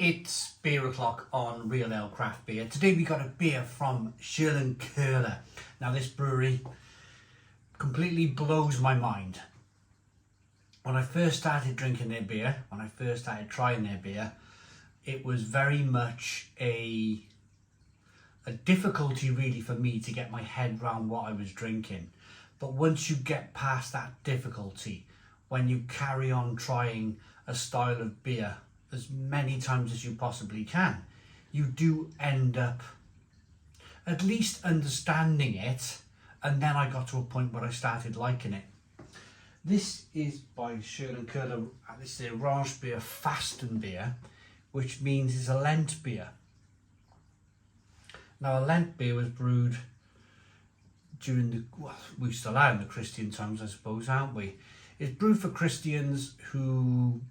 It's beer o'clock on Real Ale Craft Beer. Today we got a beer from Schlenkerla. Now this brewery completely blows my mind. When I first started drinking their beer, when I first started trying their beer, it was very much a difficulty really for me to get my head around what I was drinking. But once you get past that difficulty, when you carry on trying a style of beer as many times as you possibly can, you do end up at least understanding it, and then I got to a point where I started liking it. This is by Schlenkerla, this is a Rauchbier Fastenbier, which means it's a Lent beer. Now a Lent beer was brewed during the, well, we still are in the Christian times I suppose, aren't we? It's brewed for Christians who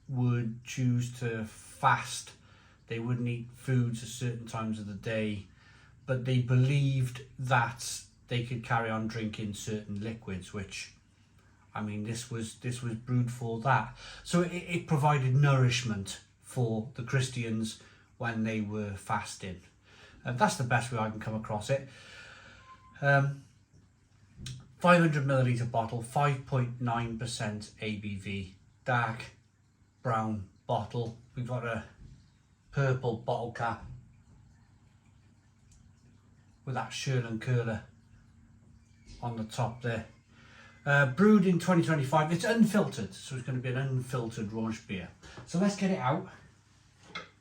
would choose to fast. They wouldn't eat foods at certain times of the day, but they believed that they could carry on drinking certain liquids, which, I mean, this was brewed for that. So it provided nourishment for the Christians when they were fasting. That's the best way I can come across it. 500 milliliter bottle, 5.9% ABV, dark brown bottle. We've got a purple bottle cap with that Schlenkerla on the top there. Brewed in 2025. It's unfiltered, so it's going to be an unfiltered Rauch beer. So let's get it out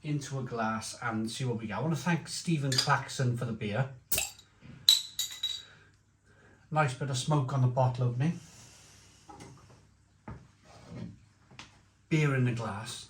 into a glass and see what we get. I want to thank Stephen Claxon for the beer. Nice bit of smoke on the bottle opening. Beer in the glass.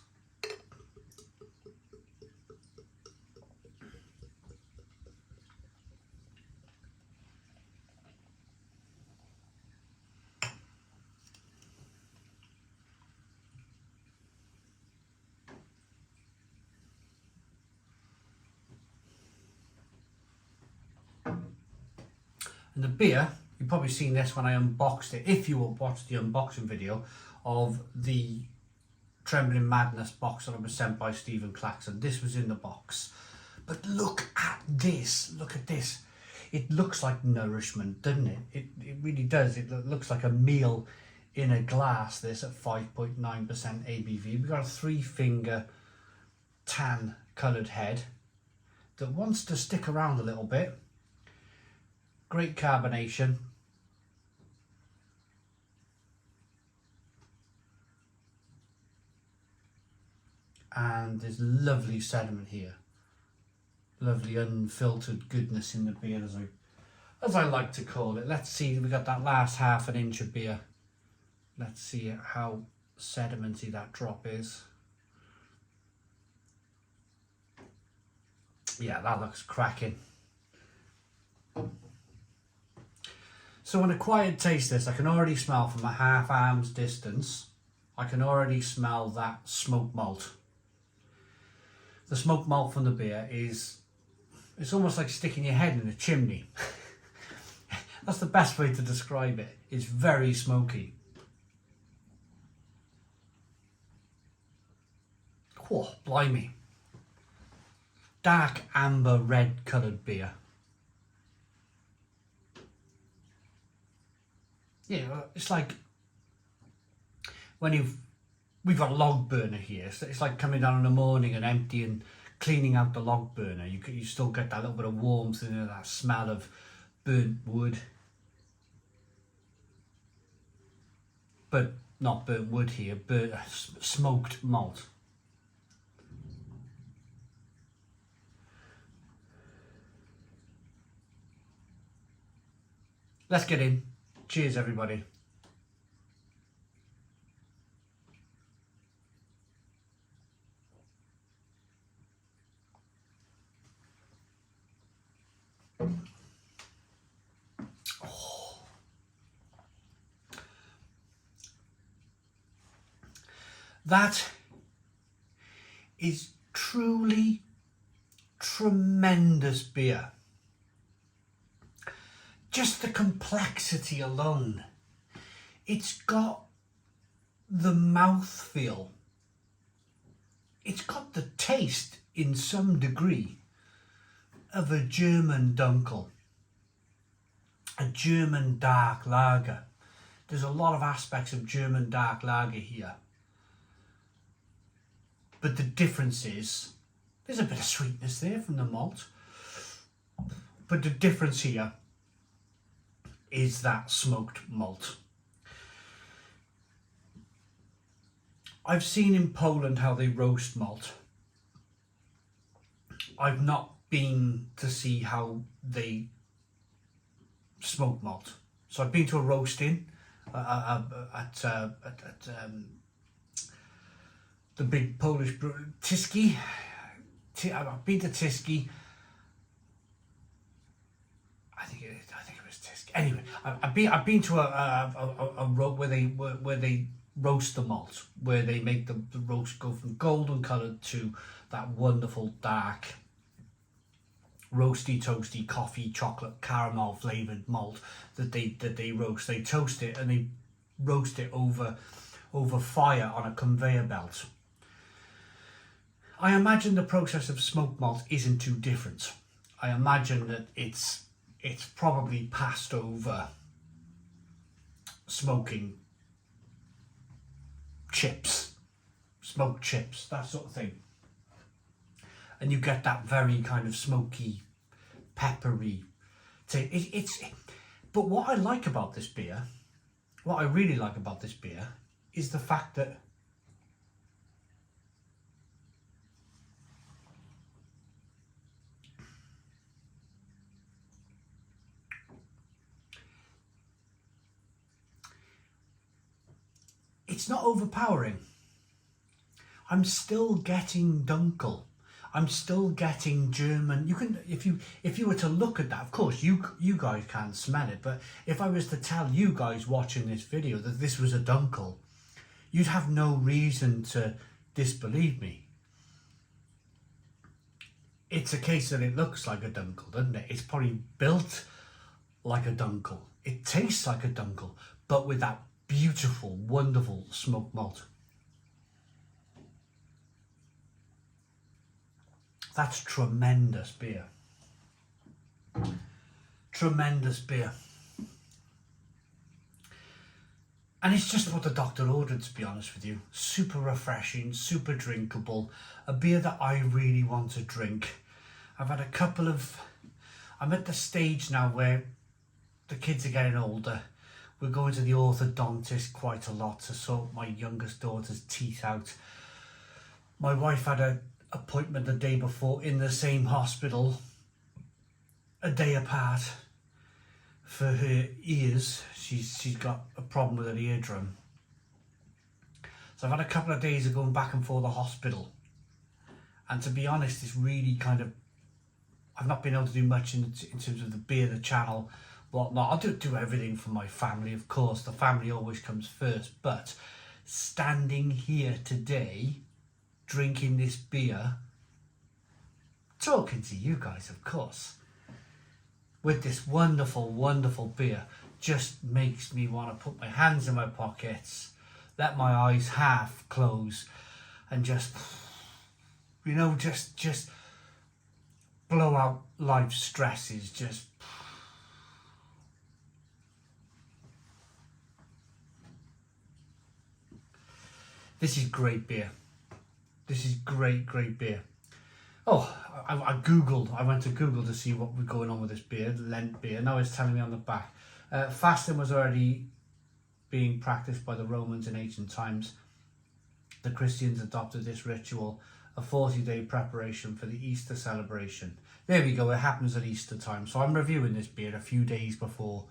And the beer, you've probably seen this when I unboxed it, if you will watch the unboxing video of the Trembling Madness box that I was sent by Stephen Claxon. This was in the box. But look at this, look at this. It looks like nourishment, doesn't it? It really does. It looks like a meal in a glass, this at 5.9% ABV. We've got a 3-finger tan coloured head that wants to stick around a little bit. Great carbonation. And there's lovely sediment here. Lovely unfiltered goodness in the beer, as I like to call it. Let's see, we got that last half an inch of beer. Let's see how sedimenty that drop is. Yeah, that looks cracking. So when a quiet taste this, I can already smell from a half arm's distance, I can already smell that smoke malt. The smoke malt from the beer it's almost like sticking your head in a chimney. That's the best way to describe it. It's very smoky. Oh, blimey. Dark amber red coloured beer. Yeah, it's like when we've got a log burner here, so it's like coming down in the morning and emptying, cleaning out the log burner. You still get that little bit of warmth and that smell of burnt wood, but not burnt wood here, burnt smoked malt. Let's get in. Cheers, everybody. Oh. That is truly tremendous beer. Just the complexity alone. It's got the mouthfeel it's got the taste in some degree of a German Dunkel, a German dark lager. There's a lot of aspects of German dark lager here. But the difference is, there's a bit of sweetness there from the malt. But the difference here is that smoked malt. I've seen in Poland how they roast malt. I've not been to see how they smoke malt. So I've been to a roasting at the big Polish brewery, Tyski. I've been to Tyski. I think it was Tyski. Anyway, I've been to a where they roast the malt, where they make the roast go from golden coloured to that wonderful dark roasty toasty coffee chocolate caramel flavoured malt that they roast. They toast it and they roast it over fire on a conveyor belt. I imagine the process of smoked malt isn't too different. I imagine that it's probably passed over smoking chips, smoked chips, that sort of thing. And you get that very kind of smoky, peppery taste. But what I like about this beer, what I really like about this beer, is the fact that it's not overpowering. I'm still getting Dunkel. I'm still getting German. You can, if you were to look at that, of course you guys can't smell it, but if I was to tell you guys watching this video that this was a Dunkel, you'd have no reason to disbelieve me. It's a case that it looks like a Dunkel, doesn't it? It's probably built like a Dunkel. It tastes like a Dunkel, but with that beautiful, wonderful smoked malt. That's tremendous beer. Tremendous beer. And it's just what the doctor ordered, to be honest with you. Super refreshing, super drinkable. A beer that I really want to drink. I've had a couple of... I'm at the stage now where the kids are getting older. We're going to the orthodontist quite a lot to sort my youngest daughter's teeth out. My wife had an appointment the day before in the same hospital, a day apart, for her ears. She's got a problem with her eardrum. So I've had a couple of days of going back and forth the hospital. And to be honest, it's really kind of... I've not been able to do much in terms of the beer, the channel, whatnot. I do everything for my family, of course. The family always comes first. But standing here today, drinking this beer, talking to you guys, of course, with this wonderful, wonderful beer, just makes me want to put my hands in my pockets, let my eyes half close, and just, you know, just blow out life stresses. Just this is great beer. This is great beer. Oh, I went to Google to see what was going on with this beer, the Lent beer. Now it's telling me on the back. Fasting was already being practiced by the Romans in ancient times. The Christians adopted this ritual, a 40-day preparation for the Easter celebration. There we go, it happens at Easter time. So I'm reviewing this beer a few days before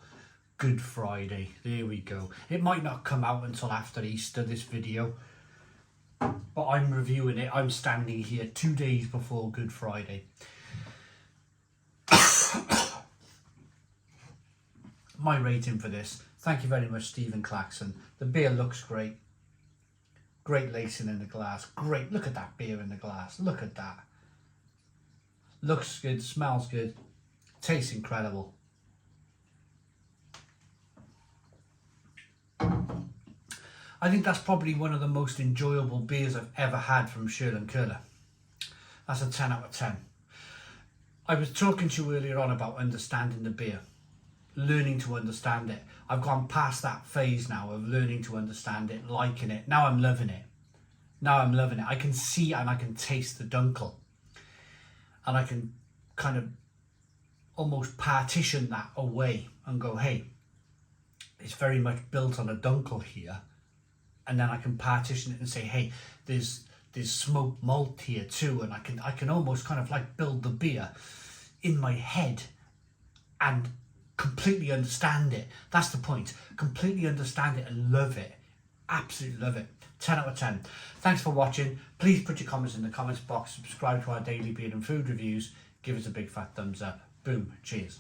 Good Friday. There we go. It might not come out until after Easter, this video, but I'm reviewing it. I'm standing here 2 days before Good Friday. My rating for this, thank you very much, Stephen Claxon. The beer looks great. Great lacing in the glass. Great, look at that beer in the glass. Look at that. Looks good, smells good, tastes incredible. I think that's probably one of the most enjoyable beers I've ever had from Schlenkerla. That's a 10 out of 10. I was talking to you earlier on about understanding the beer, learning to understand it. I've gone past that phase now of learning to understand it, liking it. Now I'm loving it. I can see and I can taste the dunkel. And I can kind of almost partition that away and go, hey, it's very much built on a dunkel here. And then I can partition it and say, hey, there's smoked malt here too. And I can almost kind of like build the beer in my head and completely understand it. That's the point. Completely understand it and love it. Absolutely love it. 10 out of 10. Thanks for watching. Please put your comments in the comments box. Subscribe to our daily beer and food reviews. Give us a big fat thumbs up. Boom. Cheers.